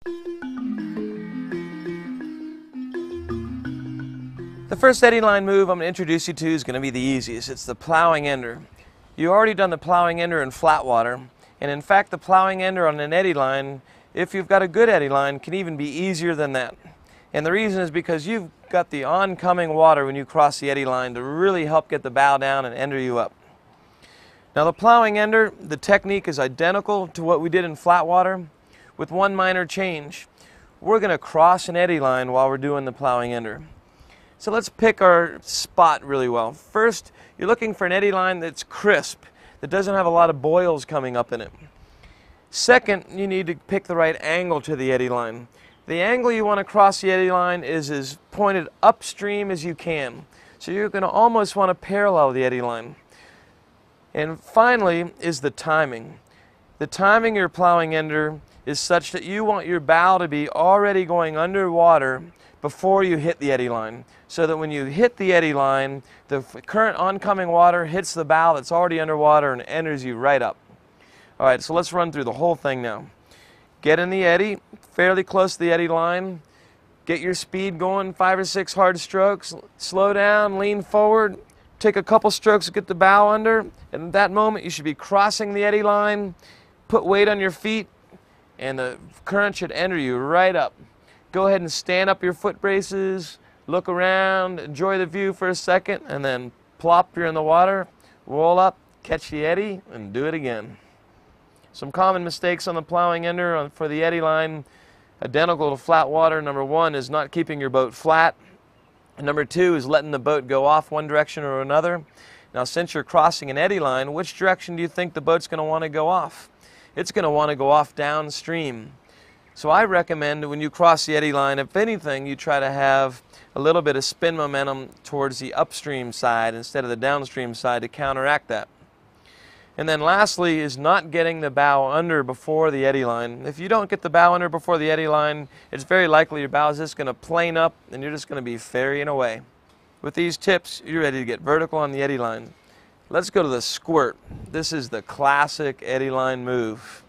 The first Eddyline move I'm going to introduce you to is going to be the easiest. It's the plowing ender. You've already done the plowing ender in Flatwater, and in fact the plowing ender on an Eddyline, if you've got a good Eddyline, can even be easier than that. And the reason is because you've got the oncoming water when you cross the Eddyline to really help get the bow down and ender you up. Now the plowing ender, the technique is identical to what we did in Flatwater with one minor change. We're going to cross an Eddyline while we're doing the plowing ender. So let's pick our spot really well. First, you're looking for an Eddyline that's crisp, that doesn't have a lot of boils coming up in it. Second, you need to pick the right angle to the Eddyline. The angle you want to cross the Eddyline is as pointed upstream as you can. So you're going to almost want to parallel the Eddyline. And finally is the timing. The timing of your plowing ender is such that you want your bow to be already going underwater before you hit the Eddyline, so that when you hit the Eddyline, the current oncoming water hits the bow that's already underwater and enters you right up. All right, so let's run through the whole thing now. Get in the eddy, fairly close to the Eddyline. Get your speed going, 5 or 6 hard strokes. Slow down, lean forward, take a couple strokes to get the bow under, and at that moment you should be crossing the Eddyline. Put weight on your feet, and the current should enter you right up. Go ahead and stand up your foot braces, look around, enjoy the view for a second, and then plop, you're in the water, roll up, catch the eddy, and do it again. Some common mistakes on the plowing ender for the Eddyline, identical to Flatwater. Number one is not keeping your boat flat. And number two is letting the boat go off one direction or another. Now, since you're crossing an Eddyline, which direction do you think the boat's going to want to go off? It's going to want to go off downstream. So I recommend that when you cross the Eddyline, if anything, you try to have a little bit of spin momentum towards the upstream side instead of the downstream side to counteract that. And then lastly is not getting the bow under before the Eddyline. If you don't get the bow under before the Eddyline, it's very likely your bow is just going to plane up and you're just going to be ferrying away. With these tips, you're ready to get vertical on the Eddyline. Let's go to the squirt. This is the classic Eddyline move.